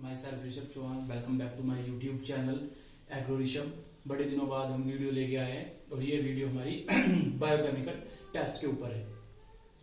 My self Rishabh Chauhan. Welcome back to my YouTube channel agro Rishabh. बड़े दिनों बाद हम वीडियो लेके आए हैं और ये वीडियो हमारी बायोकेमिकल टेस्ट के ऊपर है।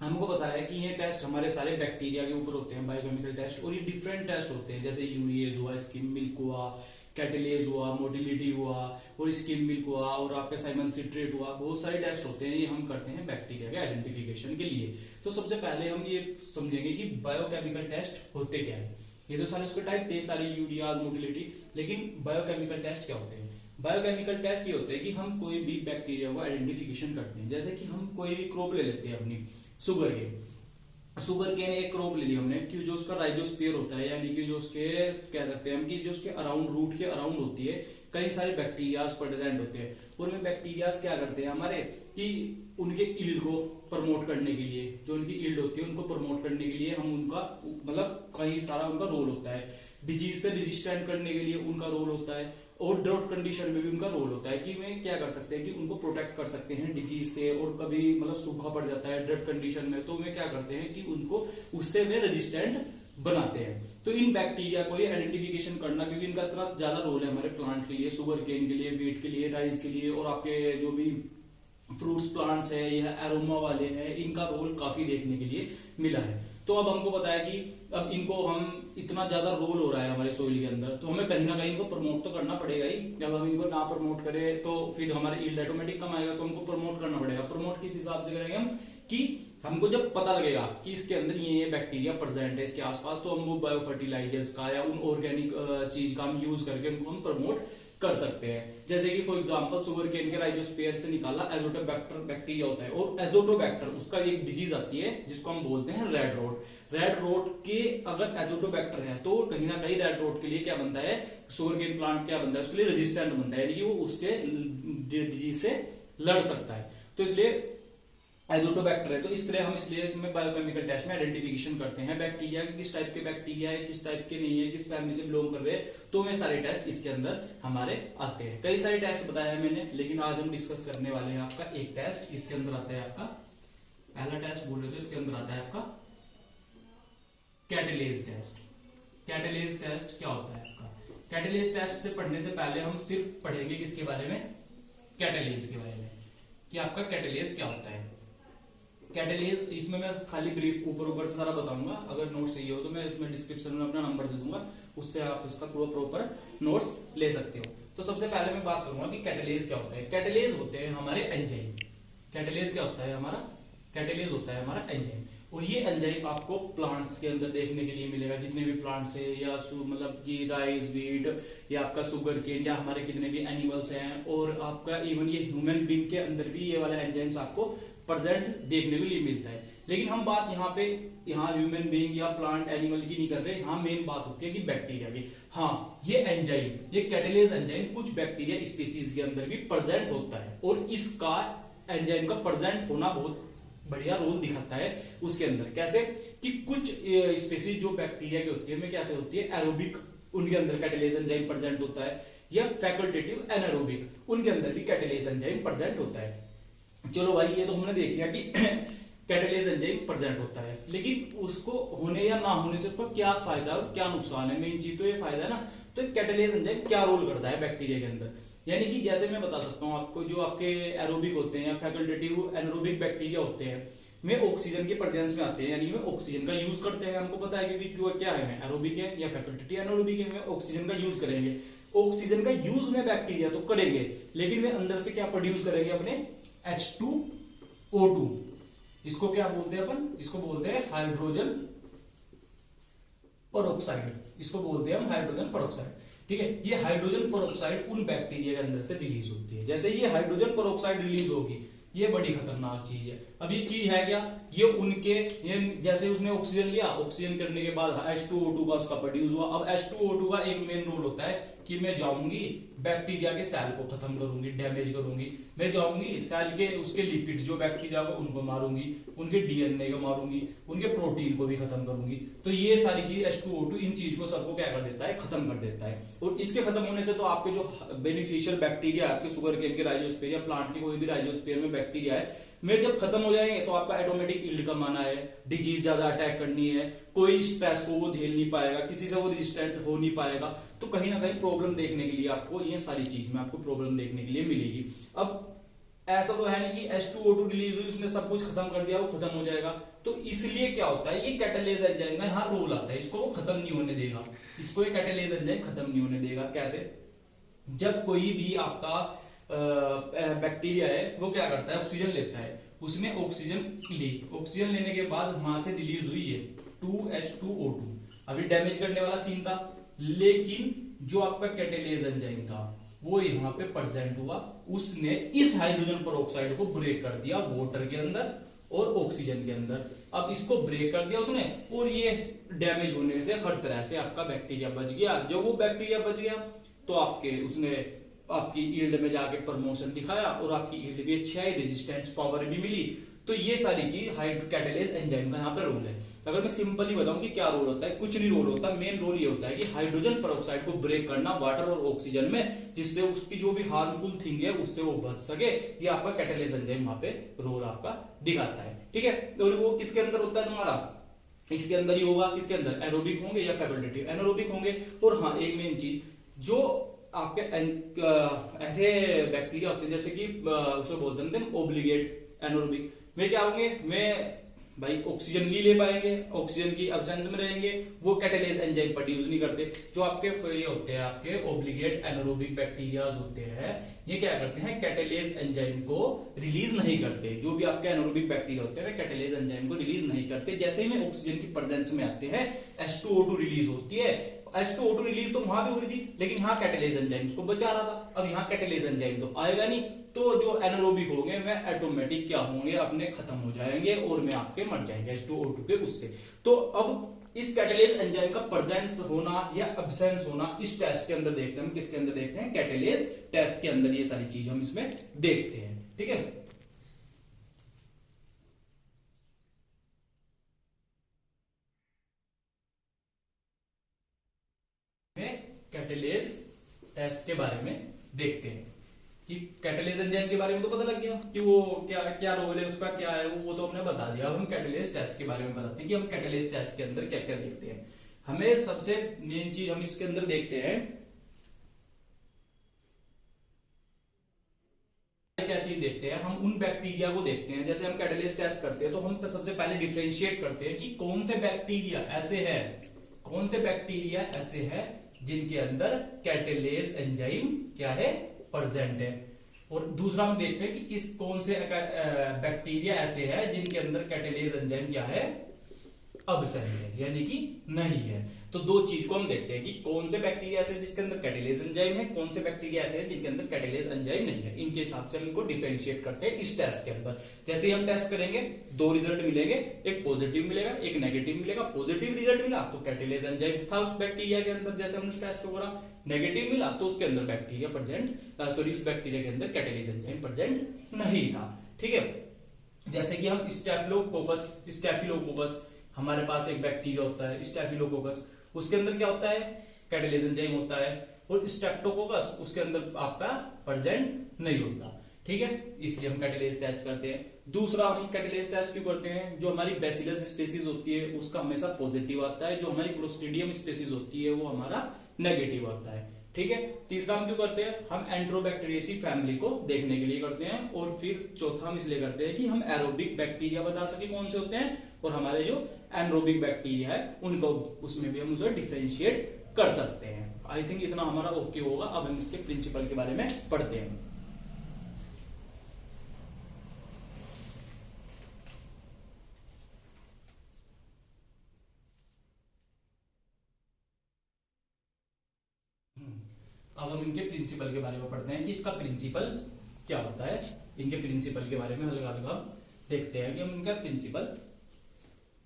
हमको पता है कि ये टेस्ट हमारे सारे बैक्टीरिया के ऊपर होते हैं, बायोकेमिकल टेस्ट, और ये डिफरेंट टेस्ट होते हैं, जैसे यूरिएज हुआ, स्किम मिल्क हुआ, कैटेलेज हुआ, मोटिलिटी हुआ और स्किम मिल्क हुआ और आपका साइमन सिट्रेट हुआ। बहुत सारे टेस्ट होते हैं, ये हम करते हैं बैक्टीरिया के आइडेंटिफिकेशन के लिए। तो सबसे पहले हम ये समझेंगे कि बायोकेमिकल टेस्ट होते क्या है। ये तो सारे उसके टाइप थे, सारे यूरियाज, मोटिलिटी, लेकिन बायोकेमिकल टेस्ट क्या होते हैं? बायोकेमिकल टेस्ट ये होते हैं कि हम कोई भी बैक्टीरिया को आइडेंटिफिकेशन करते हैं। जैसे कि हम कोई भी क्रॉप ले लेते हैं अपनी, शुगर केन एक क्रॉप ले लिया हमने, कि जो उसका राइजोस्फीयर होता है, यानी कि जो उसके कह सकते हैं हम कि जो उसके अराउंड, रूट के अराउंड होती है, कई सारे बैक्टीरियाज प्रेजेंट होते हैं। और वे बैक्टीरियाज क्या करते हैं हमारे, कि उनके ईल्ड को प्रमोट करने के लिए, जो उनकी ईल्ड होती है उनको प्रमोट करने के लिए हम उनका मतलब कई सारा उनका रोल होता है। डिजीज से रेजिस्टेंट करने के लिए उनका रोल होता है, और ड्राउट कंडीशन में भी उनका रोल होता है कि वे क्या कर सकते हैं कि उनको प्रोटेक्ट कर सकते हैं डिजीज से। और कभी मतलब सूखा पड़ जाता है ड्राउट कंडीशन में, तो वे क्या करते हैं कि उनको उससे वे रेजिस्टेंट बनाते हैं। तो इन बैक्टीरिया को ये आइडेंटिफिकेशन करना, क्योंकि इनका इतना ज्यादा रोल है हमारे प्लांट के लिए, शुगर केन के लिए, वीट के लिए, राइस के लिए, और आपके जो भी फ्रूट्स प्लांट्स है या एरोमा वाले हैं, इनका रोल काफी देखने के लिए मिला है। तो अब हमको पता है कि अब इनको हम इतना ज्यादा रोल हो रहा है हमारे सोइल के अंदर, तो हमें कहीं ना कहीं इनको प्रमोट तो करना पड़ेगा ही। जब हम इनको ना प्रमोट करें तो फिर हमारे ईल्ड ऑटोमेटिक कम आएगा, तो हमको प्रमोट करना पड़ेगा। प्रमोट किस हिसाब से करेंगे हम, कि हमको जब पता लगेगा कि इसके अंदर ये बैक्टीरिया प्रेजेंट है इसके आसपास, तो हम वो बायो फर्टिलाइजर्स का या उन ऑर्गेनिक चीज का हम यूज करके उनको हम प्रमोट कर सकते हैं। जैसे कि फॉर एग्जांपल शुगर केन के राइजोस्फीयर से निकाला एजोटोबैक्टर बैक्टीरिया होता है, और एजोटोबैक्टर उसका एक डिजीज आती है जिसको हम बोलते हैं रेड रोट। रेड रोट के अगर एजोटोबैक्टर है तो कहीं ना कहीं रेड रोट के लिए क्या बनता है, शुगर केन प्लांट क्या बनता है, उसके लिए रेजिस्टेंट बनता है, यानी कि वो उसके डिजीज से लड़ सकता है। तो इसलिए एजोटोबैक्टर है, तो इस तरह हम इसलिए इसमें बायोकेमिकल टेस्ट में आइडेंटिफिकेशन करते हैं बैक्टीरिया के, किस टाइप के बैक्टीरिया है, किस टाइप के नहीं है, किस फैमिली से बिलोंग कर रहे हैं। तो वे सारे टेस्ट इसके अंदर हमारे आते हैं। कई सारे टेस्ट बताया है मैंने, लेकिन आज हम डिस्कस करने वाले हैं आपका एक टेस्ट। इसके अंदर आता है आपका पहला टेस्ट बोल रहे थे, इसके अंदर आता है आपका कैटेलेज टेस्ट। कैटेलेज टेस्ट क्या होता है आपका? कैटेलेज टेस्ट से पढ़ने से पहले हम सिर्फ पढ़ेंगे किसके बारे में, कैटेलेज के बारे में, कि आपका कैटेलेज क्या होता है। कैटेलेज, इसमें मैं खाली ब्रीफ ऊपर से सारा बताऊंगा। अगर नोट्स चाहिए हो तो मैं इसमें डिस्क्रिप्शन में अपना नंबर दे दूंगा, उससे आप इसका पूरा प्रॉपर नोट्स ले सकते हो। तो सबसे पहले मैं बात करूंगा कि कैटेलेज क्या होता है। कैटेलेज होते हैं हमारे एंजाइम। कैटेलेज क्या होता है हमारा? कैटेलेज होता है हमारा एंजाइम। और ये एंजाइम आपको प्लांट्स के अंदर देखने के लिए मिलेगा, जितने भी प्लांट्स है, या मतलब कि राइस, वीट, या आपका शुगर केन, या हमारे कितने भी एनिमल्स हैं, और आपका इवन ये ह्यूमन बीइंग के अंदर भी ये वाला एंजाइम्स आपको प्रेजेंट देखने के लिए मिलता है। लेकिन हम बात यहाँ ह्यूमन बीइंग या प्लांट एनिमल की नहीं कर रहे, यहाँ मेन बात होती है कि बैक्टीरिया की। हाँ, ये एंजाइम, ये कैटेलेज एंजाइम कुछ बैक्टीरिया स्पीसीज के अंदर भी प्रेजेंट होता है, और इसका एंजाइम का प्रेजेंट होना बहुत बढ़िया रोल दिखाता है उसके अंदर। कैसे कि कुछ स्पीसीज जो बैक्टीरिया की होती है, में कैसे होती है, एरोबिक, उनके अंदर कैटेलेज एंजाइम प्रेजेंट होता है, या फैकल्टेटिव एनारोबिक, उनके अंदर भी कैटेलेज एंजाइम प्रेजेंट होता है। चलो भाई, ये तो हमने देख लिया कि कैटेलेज एंजाइम प्रेजेंट होता है, लेकिन उसको होने या ना होने से उसका क्या फायदा और क्या नुकसान है, मेन चीज तो ये फायदा है ना। तो कैटेलेज एंजाइम क्या रोल करता है बैक्टीरिया के अंदर, यानी कि जैसे मैं बता सकता हूं आपको, जो आपके एरोबिक होते हैं या फैकल्टेटिव एनारोबिक बैक्टीरिया होते हैं, वे ऑक्सीजन के प्रेजेंस में आते हैं, यानी वे ऑक्सीजन का यूज करते हैं। हमको पता है कि क्या है, एरोबिक है या फैकल्टेटिव एनारोबिक है, वे ऑक्सीजन का यूज करेंगे। ऑक्सीजन का यूज में बैक्टीरिया तो करेंगे, लेकिन वे अंदर से क्या प्रोड्यूस करेंगे, अपने H2O2। इसको क्या बोलते हैं अपन? इसको बोलते हैं हाइड्रोजन पेरोक्साइड। इसको बोलते हैं हम हाइड्रोजन पेरोक्साइड। ठीक है, ये हाइड्रोजन पेरोक्साइड उन बैक्टीरिया के अंदर से रिलीज होती है। जैसे ये हाइड्रोजन पेरोक्साइड रिलीज होगी, ये बड़ी खतरनाक चीज है। अब ये चीज है क्या, ये जैसे उसने ऑक्सीजन लिया, ऑक्सीजन करने के बाद H2O2 का उसका प्रोड्यूस हुआ। अब H2O2 का एक मेन रोल होता है कि मैं जाऊंगी बैक्टीरिया के सेल को खत्म करूंगी, डैमेज करूंगी। मैं जाऊंगी सेल के उसके लिपिड जो बैक्टीरिया को उनको मारूंगी, उनके डीएनए को मारूंगी, उनके प्रोटीन को भी खत्म करूंगी। तो ये सारी चीज H2O2 इन चीज को सबको क्या कर देता है, खत्म कर देता है। और इसके खत्म होने से तो आपके जो बेनिफिशियल बैक्टीरिया, आपके शुगर केन के राइजोस्फीयर या प्लांट के कोई भी राइजोस्फीयर में बैक्टीरिया है, में जब खत्म हो जाएंगे तो आपका ऑटोमेटिक यील्ड कम आना है, डिजीज ज्यादा अटैक करनी है, कोई स्ट्रेस को वो झेल नहीं पाएगा, किसी से वो रेजिस्टेंट हो नहीं पाएगा, तो कहीं ना कहीं प्रॉब्लम देखने के लिए आपको ये सारी चीज में आपको प्रॉब्लम देखने के लिए मिलेगी। अब ऐसा तो है नहीं कि H2O2 रिलीज हुई उसने सब कुछ खत्म कर दिया वो खत्म हो जाएगा, तो इसलिए क्या होता है, ये कैटालेज एंजाइम में यहाँ रोल आता है, इसको वो खत्म नहीं होने देगा, इसको ये कैटालेज एंजाइम खत्म नहीं होने देगा। कैसे? जब कोई भी आपका बैक्टीरिया है वो क्या करता है, ऑक्सीजन लेता है, उसने ऑक्सीजन ली, ऑक्सीजन लेने के बाद वहां से रिलीज हुई है 2H2O2, अभी डैमेज करने वाला सीन था, लेकिन जो आपका कैटालेज एंजाइम था वो यहाँ पे प्रेजेंट हुआ, उसने इस हाइड्रोजन पेरोक्साइड को ब्रेक कर दिया वाटर के अंदर और ऑक्सीजन के अंदर। अब इसको ब्रेक कर दिया उसने और ये डैमेज होने से हर तरह से आपका बैक्टीरिया बच गया। जब वो बैक्टीरिया बच गया तो उसने आपकी यील्ड में जाके प्रमोशन दिखाया और आपकी यील्ड भी अच्छी आई, रेजिस्टेंस पावर भी मिली। तो ये सारी चीज कैटालेज एंजाइम का यहाँ पे रोल है। अगर मैं सिंपली बताऊं कि क्या रोल होता है, कुछ नहीं रोल होता, मेन रोल ये होता है कि हाइड्रोजन पेरोक्साइड को ब्रेक करना वाटर और ऑक्सीजन में, जिससे उसकी जो भी हार्मफुल थिंग है उससे वो बच सके। ये आपका कैटालेज एंजाइम वहां पे रोल आपका दिखाता है, ठीक है। और वो किसके अंदर होता है तुम्हारा, इसके अंदर ही होगा, किसके अंदर, एरोबिक होंगे या फैकल्टेटिव, एनारोबिक होंगे। और हाँ, एक मेन चीज, जो आपके ऐसे बैक्टीरिया होते हैं जैसे कि उसे बोलते हैं ओब्लिगेट एनारोबिक, में क्या होंगे, में भाई ऑक्सीजन नहीं ले पाएंगे, ऑक्सीजन की एब्सेंस में रहेंगे, वो कैटालेज एंजाइम प्रोड्यूस नहीं करते। जो आपके ये होते हैं आपके ओब्लिगेट एनारोबिक बैक्टीरियाज होते हैं, ये क्या करते हैं, कैटालेज एंजाइम को रिलीज नहीं करते। जो भी आपके एनारोबिक बैक्टीरिया होते हैं वे कैटालेज एंजाइम को रिलीज नहीं करते। जैसे ही में ऑक्सीजन की प्रेजेंस में आते हैं H2O2 रिलीज होती है। H2O2 रिलीज तो वहां भी हो रही थी, लेकिन यहाँ कैटालेज एंजाइम उसको बचा रहा था। अब यहाँ कैटालेज एंजाइम तो आएगा नहीं, तो जो एनारोबिक होंगे वे ऑटोमेटिक क्या होंगे, अपने खत्म हो जाएंगे और में आपके मर जाएंगे H2O2 के उससे। तो अब इस कैटालेज एंजाइम का प्रेजेंस होना या एब्सेंस होना इस टेस्ट के अंदर देखते हैं। हम किसके अंदर देखते हैं, कैटालेज टेस्ट के अंदर ये सारी चीज हम इसमें देखते हैं, ठीक है। कैटालेज टेस्ट के बारे में देखते हैं कि कैटालेज एंजाइम के बारे में तो पता लग गया कि वो क्या क्या रोल है उसका, क्या है वो तो हमने बता दिया। अब हम कैटालेज टेस्ट के बारे में बताते हैं कि हम कैटालेज टेस्ट के अंदर क्या क्या देखते हैं। हमें सबसे मेन चीज हम इसके अंदर देखते हैं, क्या चीज देखते हैं, हम उन बैक्टीरिया को देखते हैं। जैसे हम कैटालेज टेस्ट करते हैं तो हम सबसे पहले डिफरेंशिएट करते हैं कि कौन से बैक्टीरिया ऐसे है, कौन से बैक्टीरिया ऐसे है जिनके अंदर कैटालेज एंजाइम क्या है, प्रेजेंट है। और दूसरा हम देखते हैं कि कौन से बैक्टीरिया ऐसे है जिनके अंदर कैटालेज एंजाइम क्या है, अब्सेंस है, यानी कि नहीं है। तो दो चीज को हम देखते हैं कि कौन से बैक्टीरिया ऐसे जिसके अंदर कैटालेज एंजाइम है, कौन से बैक्टीरिया ऐसे हैं जिनके अंदर कैटालेज एंजाइम नहीं है। इनके हिसाब से हम इनको डिफरेंशिएट करते हैं इस टेस्ट के अंदर। जैसे ही हम टेस्ट करेंगे दो रिजल्ट मिलेंगे, एक पॉजिटिव मिलेगा एक नेगेटिव मिलेगा। पॉजिटिव रिजल्ट मिला तो कैटालेज एंजाइम था उस बैक्टीरिया के अंदर, जैसे हमने टेस्ट को करा। नेगेटिव मिला तो उसके अंदर बैक्टीरिया प्रेजेंट उस बैक्टीरिया के अंदर कैटालेज एंजाइम प्रेजेंट नहीं था, ठीक है। जैसे कि हम स्टेफिलोकोकस हमारे पास एक बैक्टीरिया होता है स्टेफिलोकोकस, उसके अंदर क्या होता है, कैटालेज एंजाइम होता है। और स्ट्रेप्टोकोकस उसके अंदर आपका प्रेजेंट नहीं होता, ठीक है। इसलिए हम कैटालेज टेस्ट करते हैं। दूसरा हम कैटालेज टेस्ट क्यों करते हैं, जो हमारी बैसिलस स्पीसीज होती है उसका हमेशा पॉजिटिव आता है, जो हमारी क्लोस्ट्रीडियम स्पीसीज होती है वो हमारा नेगेटिव आता है, ठीक है। तीसरा हम क्यों करते हैं, हम एंट्रोबैक्टीरियेसी फैमिली को देखने के लिए करते हैं। और फिर चौथा हम इसलिए करते हैं कि हम एरोबिक बैक्टीरिया बता सके कौन से होते हैं, और हमारे जो एनरोबिक बैक्टीरिया है उनको उसमें भी हम उसे डिफरेंशिएट कर सकते हैं। आई थिंक इतना हमारा ओके होगा। अब हम इसके प्रिंसिपल के बारे में पढ़ते हैं। अब हम इनके प्रिंसिपल के बारे में पढ़ते हैं कि इसका प्रिंसिपल क्या होता है। इनके प्रिंसिपल के बारे में हल्का हल्का देखते हैं कि हम इनका प्रिंसिपल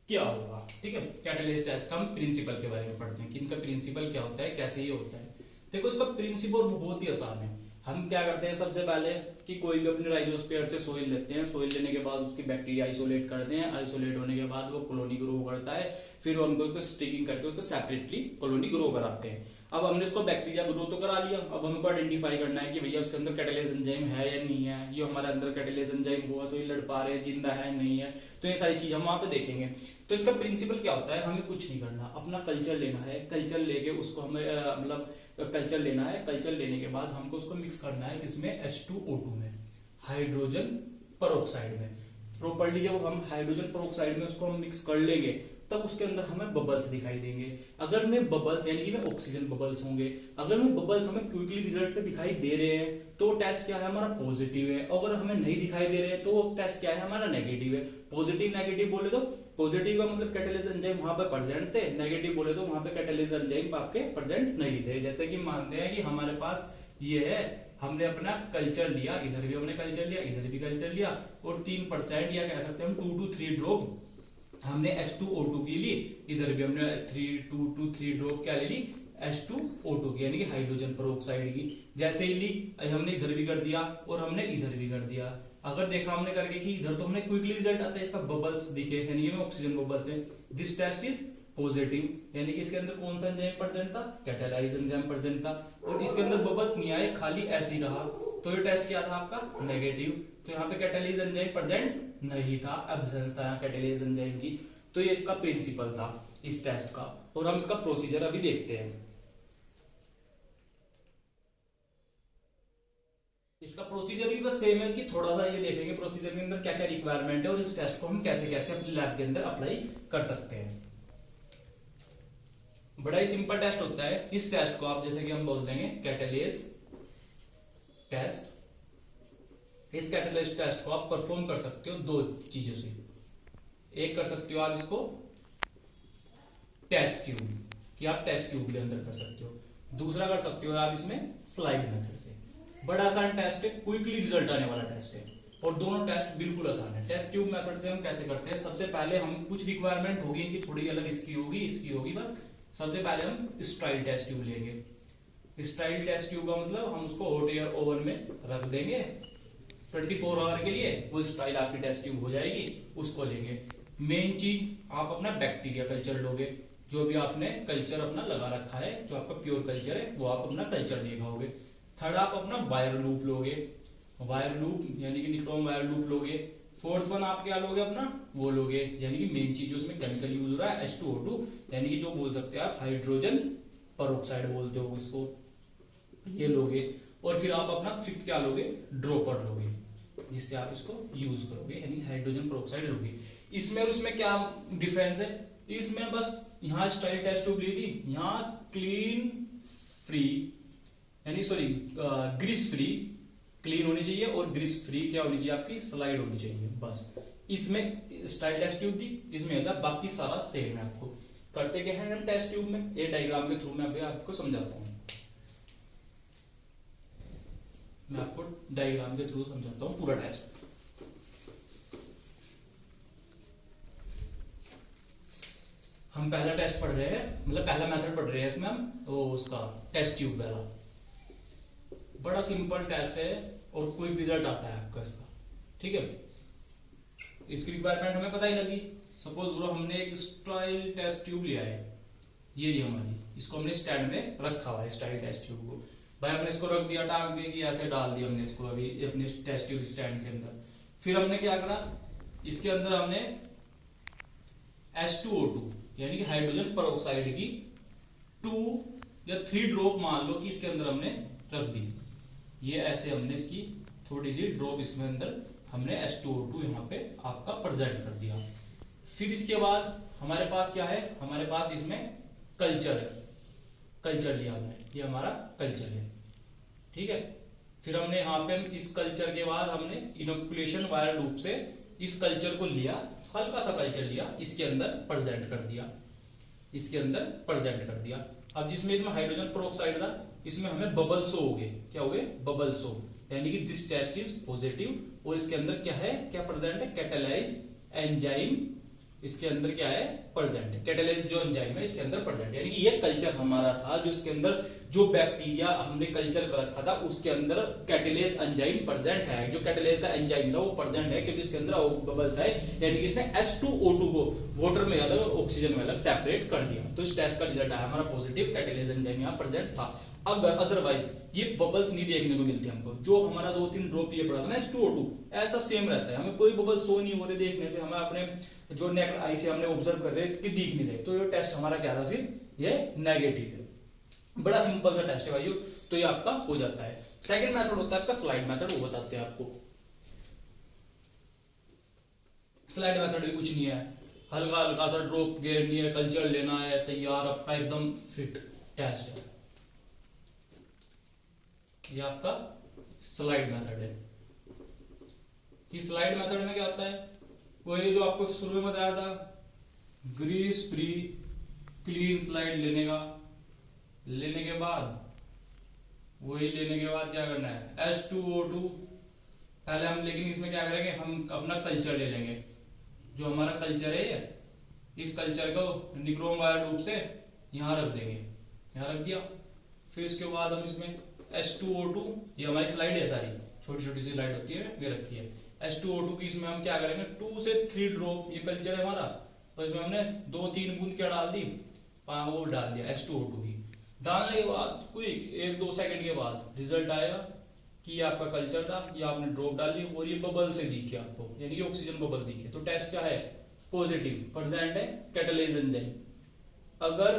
क्या होगा, ठीक है। कैटालेज टेस्ट का हम प्रिंसिपल के बारे में पढ़ते हैं कि इनका प्रिंसिपल क्या होता है, कैसे ये होता है। देखो इसका प्रिंसिपल बहुत ही आसान है। हम क्या करते हैं, सबसे पहले कि कोई भी अपने राइजोस्फीयर से सोइल लेते हैं, सोइल लेने के बाद उसकी बैक्टीरिया आइसोलेट करते हैं, आइसोलेट होने के बाद वो कॉलोनी ग्रो करता है, फिर हम उसको स्टिकिंग करके उसको सेपरेटली कॉलोनी ग्रो कराते हैं। अब हमने इसको बैक्टीरिया ग्रो तो करा लिया, अब हमको आइडेंटिफाई करना है कि भैया उसके अंदर कैटालेज एंजाइम है या नहीं है, ये हमारे अंदर कैटालेज एंजाइम हुआ तो ये लड़ पा रहे हैं, जिंदा है नहीं है, तो ये सारी चीज हम वहां पे देखेंगे। तो इसका प्रिंसिपल क्या होता है, हमें कुछ नहीं करना, अपना कल्चर लेना है, कल्चर लेके उसको हमें मतलब कल्चर लेना है, कल्चर लेने के बाद हमको उसको मिक्स करना है किसमें, H2O2 में, हाइड्रोजन पेरोक्साइड में। प्रॉपर्ली जब हम हाइड्रोजन पेरोक्साइड में उसको हम मिक्स कर लेंगे तब उसके अंदर हमें बबल्स दिखाई देंगे। अगर में बबल्स यानी कि में ऑक्सीजन बबल्स होंगे, अगर में बबल्स हमें क्विकली रिजल्ट पे दिखाई दे रहे हैं तो टेस्ट क्या है हमारा पॉजिटिव है, अगर हमें नहीं दिखाई दे रहे हैं तो टेस्ट क्या है हमारा नेगेटिव है। पॉजिटिव नेगेटिव बोले तो पॉजिटिव का मतलब कैटालिस एंजाइम वहां पे प्रेजेंट थे, नेगेटिव बोले तो वहां पे कैटालिस एंजाइम आपके प्रेजेंट नहीं थे। जैसे कि मानते हैं कि हमारे पास ये है, हमने अपना कल्चर लिया, इधर भी हमने कल्चर लिया, इधर भी कल्चर लिया, और 3% या कह सकते हैं हम 2 to 3 ड्रॉप हमने H2O2 की ली, इधर भी हमने 2 to 3 ड्रॉप क्या ले ली, H2O2 की यानी कि हाइड्रोजन पेरोक्साइड की। जैसे ही ली हमने इधर भी कर दिया और हमने इधर भी कर दिया। अगर देखा हमने करके कि इधर तो हमने क्विकली रिजल्ट आता है, इसका बबल्स दिखे यानी कि ऑक्सीजन बबल्स है, दिस टेस्ट इज पॉजिटिव यानी कि इसके अंदर कौन सा एंजाइम प्रेजेंट था, कैटालाइज एंजाइम प्रेजेंट था, और इसके अंदर बबल्स नहीं आए, खाली ऐसे ही रहा, तो ये टेस्ट क्या था आपका नेगेटिव। तो यहाँ पे कैटालाइज एंजाइम प्रेजेंट नहीं था, एब्सेंस था कैटालाइज एंजाइम की। तो ये इसका प्रिंसिपल था इस टेस्ट का, और हम इसका प्रोसीजर अभी देखते हैं। इसका प्रोसीजर भी बस सेम है कि थोड़ा सा ये देखेंगे प्रोसीजर के अंदर क्या क्या रिक्वायरमेंट है और इस टेस्ट को हम कैसे कैसे अपने लैब के अंदर अप्लाई कर सकते हैं। बड़ा ही सिंपल टेस्ट होता है। इस टेस्ट को आप जैसे कि हम बोल देंगे कैटालेज टेस्ट। इस कैटालेज टेस्ट को आप परफॉर्म कर सकते हो दो चीजों से। एक कर सकते हो आप इसको टेस्ट ट्यूब, कि आप टेस्ट ट्यूब के अंदर कर सकते हो। दूसरा कर सकते हो आप इसमें स्लाइड मेथड से। बड़ा आसान टेस्ट है, क्विकली रिजल्ट आने वाला टेस्ट है, और दोनों टेस्ट बिल्कुल आसान है। टेस्ट ट्यूब मेथड से हम कैसे करते हैं, सबसे पहले हम कुछ रिक्वायरमेंट होगी इनकी थोड़ी अलग, इसकी होगी बस। सबसे पहले हम स्टाइल टेस्ट ट्यूब लेंगे। स्टाइल टेस्ट ट्यूब का मतलब हम उसको हॉट एयर ओवन में रख देंगे 24 आवर के लिए, वो स्टाइल आपकी टेस्ट ट्यूब हो जाएगी, उसको लेंगे। मेन चीज आप अपना बैक्टीरिया कल्चर लोगे, जो भी आपने कल्चर अपना लगा रखा है, जो आपका प्योर कल्चर है वो आप अपना कल्चर ले खाओगे। थर्ड आप अपना वायर लूप लोगे, वायर लूप यानी कि निक्रोम वायर लूप लोगे। फोर्थ वन आप क्या लोगे अपना, वो लोगे यानी कि मेन चीज जो उसमें केमिकल यूज हो रहा है H2O2 यानी कि जो बोल सकते हैं आप हाइड्रोजन पेरोक्साइड बोलते हो इसको, ये लोगे। और फिर आप अपना फिफ्थ क्या लोगे, ड्रॉपर लोगे, जिससे आप इसको यूज करोगे यानी हाइड्रोजन पेरोक्साइड लोगे। इसमें और उसमें क्या डिफरेंस है, इसमें बस यहाँ स्टाइल टेस्ट ट्यूब ली थी, यहाँ क्लीन फ्री यानी सॉरी ग्रीस फ्री क्लीन होनी चाहिए, और ग्रीस फ्री क्या होनी चाहिए आपकी स्लाइड होनी चाहिए बस। इसमें स्टाइल टेस्ट ट्यूब थी, इसमें होता है बाकी सारा सेम है। आपको करते क्या है हम टेस्ट ट्यूब में, ये डायग्राम के थ्रू मैं अभी आपको समझाता हूँ। मैं आपको डायग्राम के थ्रू समझाता हूँ पूरा टेस्ट। हम पहला टेस्ट पढ़ रहे हैं, मतलब पहला मेथड पढ़ रहे हैं इसमें हम, वो उसका टेस्ट ट्यूब वाला। बड़ा सिंपल टेस्ट है और कोई रिजल्ट आता है आपका इसका, ठीक है। इसकी रिक्वायरमेंट हमें पता ही लगी। सपोज करो हमने एक स्टाइल टेस्ट ट्यूब लिया है, ये रही हमारी, इसको हमने स्टैंड में रखा हुआ है स्टाइल टेस्ट ट्यूब को। भाई हमने इसको रख दिया टांग के, कि ऐसे डाल दिया हमने इसको अभी अपने टेस्ट ट्यूब स्टैंड के अंदर। फिर हमने क्या करा, इसके अंदर हमने H2O2 यानी कि हाइड्रोजन पेरोक्साइड की 2 या 3 ड्रॉप मान लो कि इसके अंदर हमने रख दी। ये ऐसे हमने इसकी थोड़ी सी ड्रॉप इसमें अंदर हमने H2O2 यहाँ पे आपका प्रेजेंट कर दिया। फिर इसके बाद हमारे पास क्या है, हमारे पास इसमें कल्चर है, कल्चर लिया हमने, ये हमारा कल्चर है, ठीक है। फिर हमने यहाँ पे इस कल्चर के बाद हमने इनोकुलेशन वायर लूप से इस कल्चर को लिया, हल्का सा कल्चर लिया, इसके अंदर प्रेजेंट कर दिया, इसके अंदर प्रेजेंट कर दिया। अब जिसमें इसमें हाइड्रोजन पेरोक्साइड था, इसमें हमें बबल शो हो गए, क्या हो गए, बबल शो, यानी कि दिस टेस्ट इज पॉजिटिव। और इसके अंदर क्या है, क्या प्रेजेंट है, कैटालाइज एंजाइम इसके अंदर क्या है, प्रेजेंट है। कैटालेज जो एंजाइम है इसके अंदर प्रेजेंट है, यानी कि ये कल्चर हमारा था जो इसके अंदर जो बैक्टीरिया हमने कल्चर कर रखा था उसके अंदर कैटालेज एंजाइम प्रेजेंट है। जो कैटालेज का एंजाइम था वो प्रेजेंट है क्योंकि इसके अंदर बबल्स है, यानी कि इसने H2O2 को वाटर में अलग और ऑक्सीजन में अलग सेपरेट कर दिया। तो इस टेस्ट का रिजल्ट आया हमारा पॉजिटिव, कैटालेज एंजाइम यहाँ प्रेजेंट था। अगर अदरवाइज ये बबल्स नहीं देखने को मिलते हमको, जो हमारा 2-3 ड्रॉप ये पड़ा था ना H2O2 ऐसा सेम रहता है, हमें कोई बबल शो नहीं होते देखने से, हमें अपने जो नेक आई से हमने ऑब्जर्व कर रहे कि दिख नहीं रहे, तो ये टेस्ट हमारा क्या था, फिर ये नेगेटिव है। बड़ा सिंपल सा टेस्ट है भाइयों, तो ये आपका हो जाता है। सेकंड मेथड होता है आपका स्लाइड मेथड, वो बताते हैं आपको। स्लाइड मेथड भी कुछ नहीं है, हल्का हल्का सा ड्रॉप घेरनी है, कल्चर लेना है, तैयार आपका एकदम फिट टेस्ट है। ये आपका स्लाइड मेथड है। कि स्लाइड मेथड में क्या होता है, वही जो आपको शुरू में बताया था, ग्रीस फ्री क्लीन स्लाइड लेने का, लेने के बाद वही लेने के बाद क्या करना है, H2O2 पहले हम, लेकिन इसमें क्या करेंगे, हम अपना कल्चर ले लेंगे। जो हमारा कल्चर है इस कल्चर को निक्रोम वायर रूप से यहां रख देंगे, यहां रख दिया। फिर इसके बाद हम इसमें H2O2, ये हमारी स्लाइड है सारी, छोटी छोटी सी स्लाइड होती है, ये रखी है। H2O2 की इसमें हम क्या करेंगे, 2 से 3 ड्रॉप, ये कल्चर है हमारा, और इसमें हमने 2-3 बूंद क्या डाल दी, वो डाल दिया H2O2 की। डालने के बाद कोई 1-2 सेकंड के बाद रिजल्ट आएगा कि ये आपका कल्चर था, ये आपने ड्रॉप डाल दी और ये बबल से दिख गया आपको, यानी कि ऑक्सीजन बबल दिख गया। तो टेस्ट क्या है, पॉजिटिव, प्रेजेंट है कैटालेज एंजाइम। अगर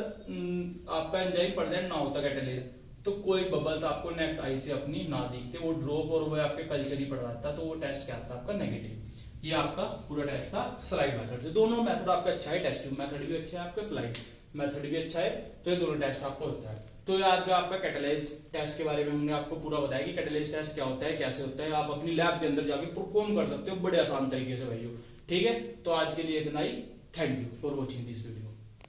आपका एंजाइम प्रेजेंट ना होता कैटालेज, तो कोई बबल्स आपको नेक्ट आई से अपनी ना दिखते, वो ड्रॉप और वो आपके कल्चर ही पड़ रहा था, तो वो टेस्ट क्या था आपका नेगेटिव। ये आपका पूरा टेस्ट था स्लाइड मेथड से। दोनों मेथड आपका अच्छा है, टेस्टिंग मेथड भी अच्छा है आपका, स्लाइड मेथड भी अच्छा है, तो ये दोनों टेस्ट आपको होता है। तो आज का आपका कैटालेज टेस्ट के बारे में हमने आपको पूरा बताया कि कैटालेज टेस्ट क्या होता है, कैसे होता है, आप अपनी लैब के अंदर जाके परफॉर्म कर सकते हो बड़े आसान तरीके से भाइयों। ठीक है, तो आज के लिए इतना ही। Thank you for watching this video.